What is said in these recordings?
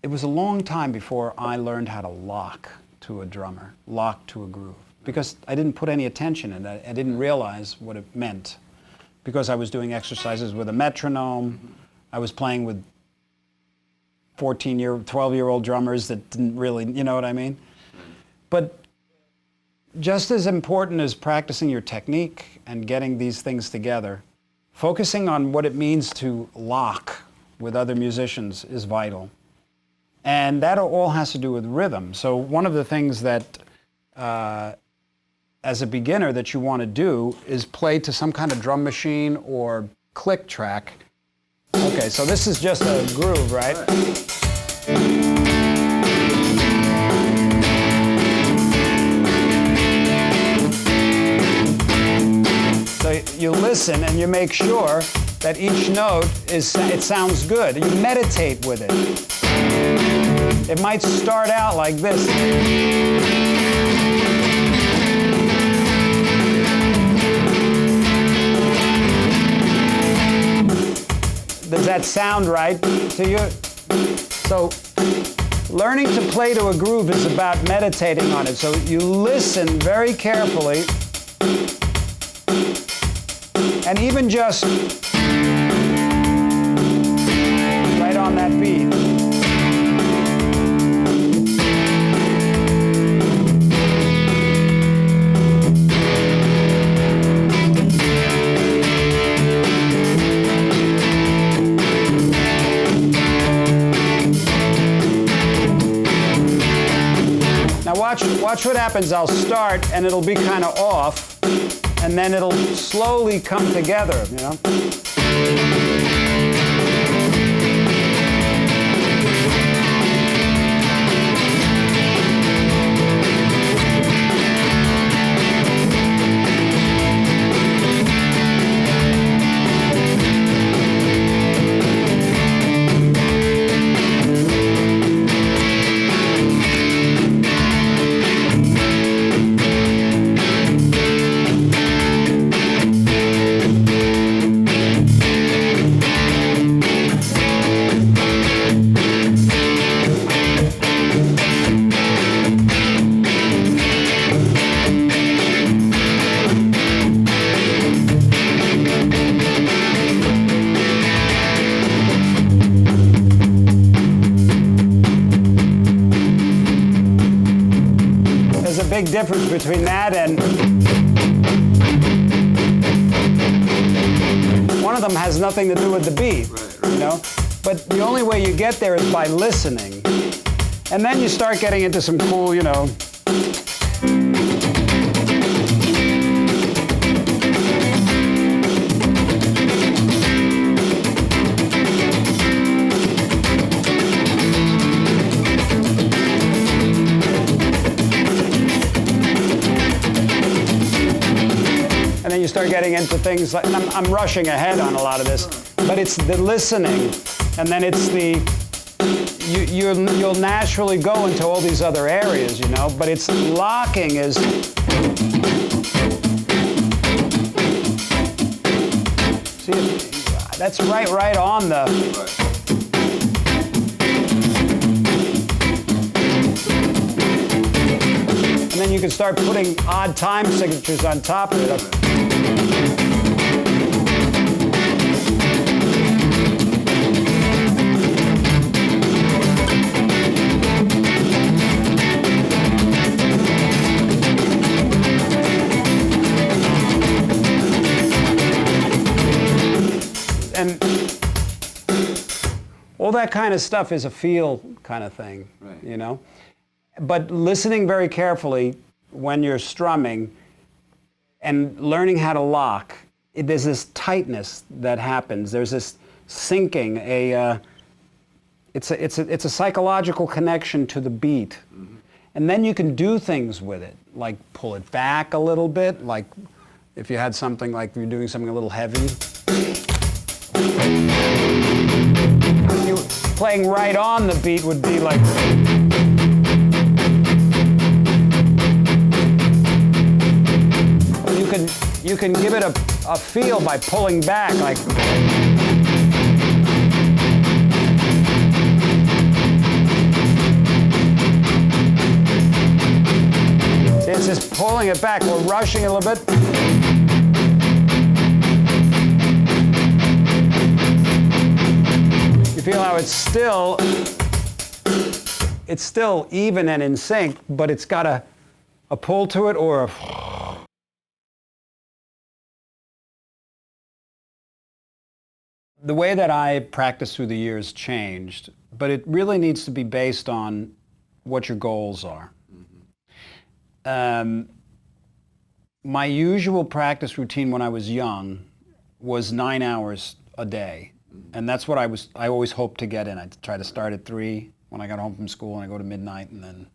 it was a long time before I learned how to lock to a drummer, lock to a groove, because I didn't put any attention in it. I didn't realize what it meant, because I was doing exercises with a metronome. I was playing with 12-year-old drummers that didn't really, you know what I mean? But just as important as practicing your technique and getting these things together, focusing on what it means to lock with other musicians is vital. And that all has to do with rhythm. So one of the things that, as a beginner, that you want to do is play to some kind of drum machine or click track. Okay, so this is just a groove, right? So you listen and you make sure that each note it sounds good. You meditate with it. It might start out like this. Does that sound right to you? So learning to play to a groove is about meditating on it. So you listen very carefully, and even just right on that beat. Now watch what happens. I'll start and it'll be kind of off, and then it'll slowly come together, you know? Big difference between that and one of them has nothing to do with the beat, you know? But the only way you get there is by listening. And then you start getting into some cool, you know, you start getting into things like, and I'm rushing ahead on a lot of this, but it's the listening, and then it's the, you'll naturally go into all these other areas, you know, but it's locking is, see, that's right on the, and then you can start putting odd time signatures on top of it. And all that kind of stuff is a feel kind of thing, right, you know? But listening very carefully when you're strumming and learning how to lock, there's this tightness that happens. There's this syncing. It's a psychological connection to the beat. Mm-hmm. And then you can do things with it, like pull it back a little bit, like if you had something like you're doing something a little heavy. You playing right on the beat would be like. You can give it a feel by pulling back, like. It's just pulling it back. We're rushing a little bit. You feel how it's still even and in sync, but it's got a pull to it or a... The way that I practice through the years changed, but it really needs to be based on what your goals are. My usual practice routine when I was young was 9 hours a day. And that's what I always hoped to get in. I'd try to start at 3 when I got home from school, and I go to midnight, and then...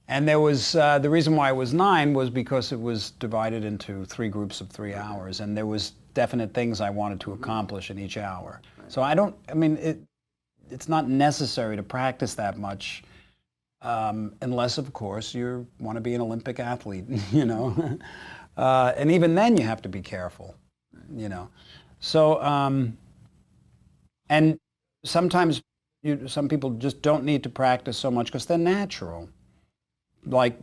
And there was, the reason why it was 9 was because it was divided into 3 groups of 3 hours, and there was definite things I wanted to accomplish in each hour. So it's not necessary to practice that much, unless, of course, you want to be an Olympic athlete, you know. And even then you have to be careful, you know. So, and sometimes some people just don't need to practice so much because they're natural. Like,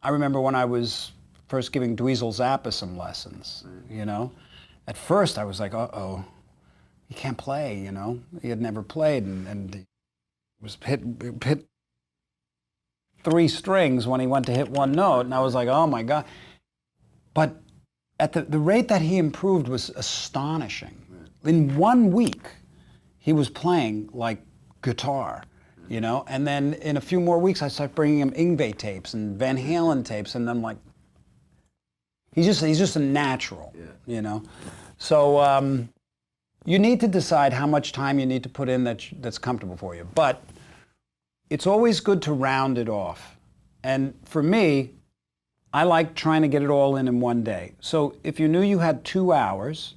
I remember when I was first giving Dweezil Zappa some lessons, you know. At first I was like, uh-oh, he can't play, you know. He had never played, and he was hit 3 strings when he went to hit 1 note, and I was like, oh my God. But at the rate that he improved was astonishing. In 1 week, he was playing like guitar, you know, and then in a few more weeks I started bringing him Yngwie tapes and Van Halen tapes, and I'm like, he's just a natural, you know. So you need to decide how much time you need to put in that's comfortable for you. But it's always good to round it off. And for me, I like trying to get it all in 1 day. So if you knew you had 2 hours,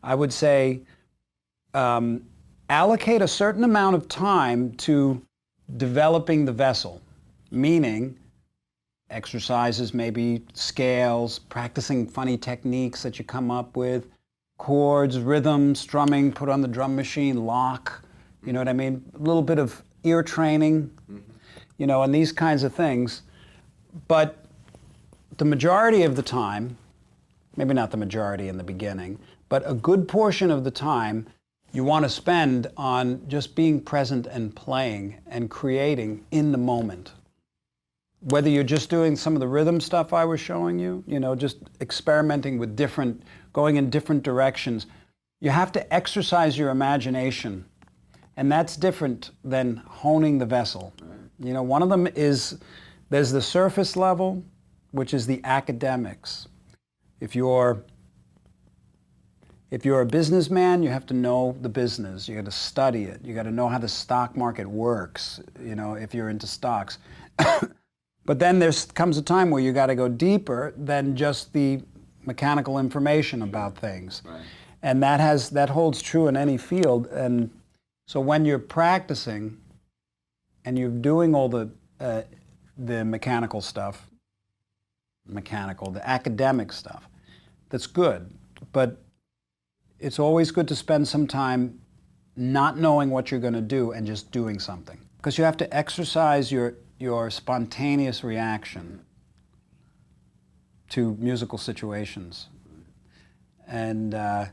I would say allocate a certain amount of time to developing the vessel, meaning exercises, maybe scales, practicing funny techniques that you come up with, chords, rhythm, strumming, put on the drum machine, lock, you know what I mean? A little bit of ear training, you know, and these kinds of things. But the majority of the time, maybe not the majority in the beginning, but a good portion of the time you want to spend on just being present and playing and creating in the moment. Whether you're just doing some of the rhythm stuff I was showing you, you know, just experimenting with going in different directions, you have to exercise your imagination. And that's different than honing the vessel. You know, one of them is, there's the surface level, which is the academics. If you're a businessman, you have to know the business. You got to study it. You got to know how the stock market works, you know, if you're into stocks. But then there comes a time where you got to go deeper than just the mechanical information about things. Right. And that holds true in any field. And so when you're practicing and you're doing all the mechanical stuff, the academic stuff, that's good. But it's always good to spend some time not knowing what you're going to do and just doing something. Because you have to exercise your spontaneous reaction to musical situations. And a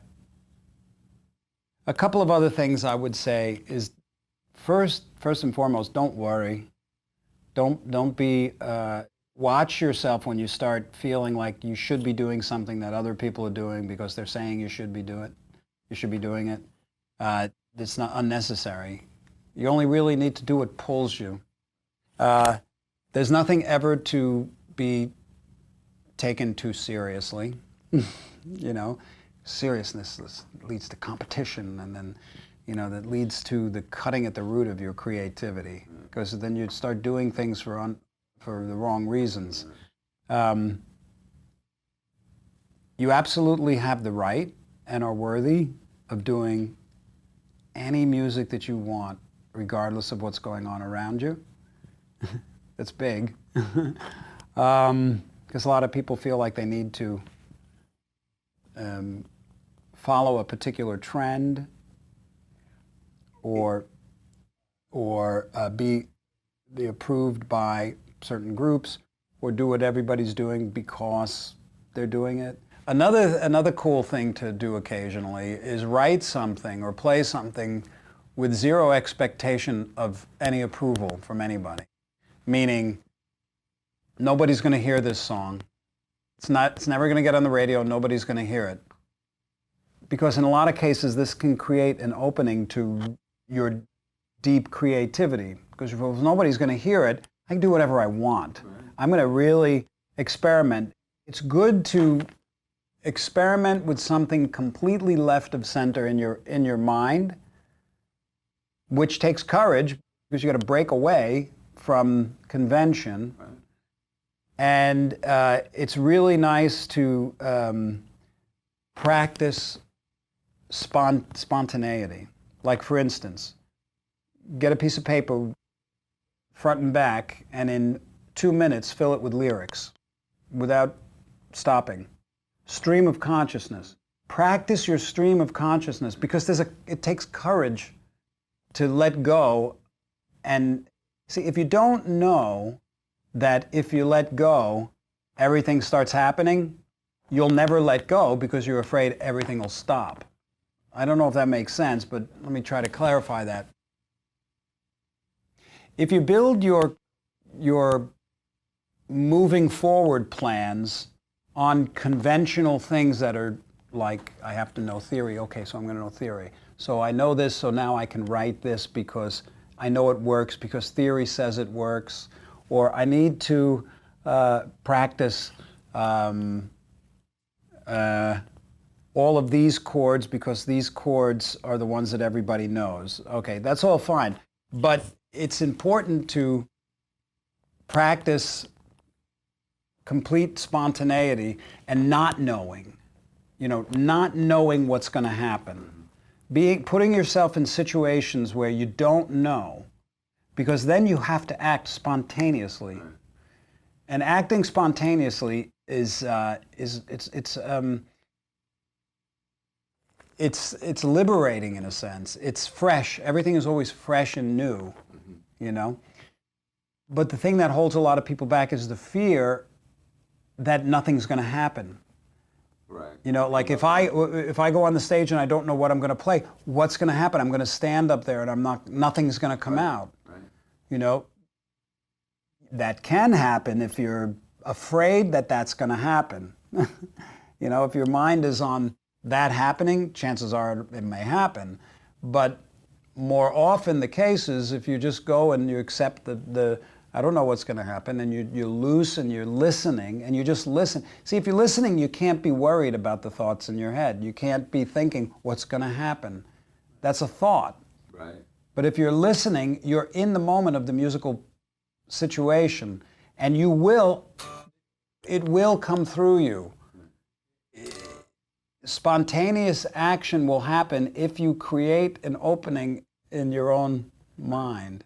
couple of other things I would say is, first and foremost, don't worry. Don't be, watch yourself when you start feeling like you should be doing something that other people are doing because they're saying you should be doing it. It's not unnecessary. You only really need to do what pulls you. There's nothing ever to be taken too seriously. You know, seriousness leads to competition, and then, you know, that leads to the cutting at the root of your creativity, because then you'd start doing things for the wrong reasons. You absolutely have the right and are worthy of doing any music that you want, regardless of what's going on around you. That's big. Because a lot of people feel like they need to follow a particular trend or be approved by certain groups. or do what everybody's doing because they're doing it. Another cool thing to do occasionally is write something or play something with zero expectation of any approval from anybody. Meaning, nobody's going to hear this song. It's never going to get on the radio. Nobody's going to hear it. Because in a lot of cases, this can create an opening to your deep creativity. Because if nobody's going to hear it, I can do whatever I want. Right. I'm going to really experiment. It's good to experiment with something completely left of center in your mind, which takes courage because you got to break away from convention. Right. And it's really nice to practice spontaneity. Like, for instance, get a piece of paper front and back, and in 2 minutes fill it with lyrics without stopping. Stream of consciousness. Practice your stream of consciousness, because it takes courage to let go. And see, if you don't know that if you let go, everything starts happening, you'll never let go because you're afraid everything will stop. I don't know if that makes sense, but let me try to clarify that. If you build your moving forward plans on conventional things that are like, I have to know theory, okay, so I'm going to know theory. So I know this, so now I can write this because I know it works, because theory says it works. Or I need to practice all of these chords because these chords are the ones that everybody knows. Okay, that's all fine. But it's important to practice complete spontaneity and not knowing. Not knowing what's going to happen. Putting yourself in situations where you don't know, because then you have to act spontaneously. Right. And acting spontaneously is liberating in a sense. It's fresh. Everything is always fresh and new, But the thing that holds a lot of people back is the fear that nothing's going to happen. Right. Like if I go on the stage and I don't know what I'm going to play, what's going to happen? I'm going to stand up there and nothing's going to come out. Right. That can happen if you're afraid that that's going to happen. If your mind is on that happening, chances are it may happen. But more often the case is if you just go and you accept the I don't know what's going to happen, and you're loose and you're listening and you just listen. See, if you're listening, you can't be worried about the thoughts in your head. You can't be thinking, what's going to happen? That's a thought. Right. But if you're listening, you're in the moment of the musical situation, and it will come through you. Spontaneous action will happen if you create an opening in your own mind.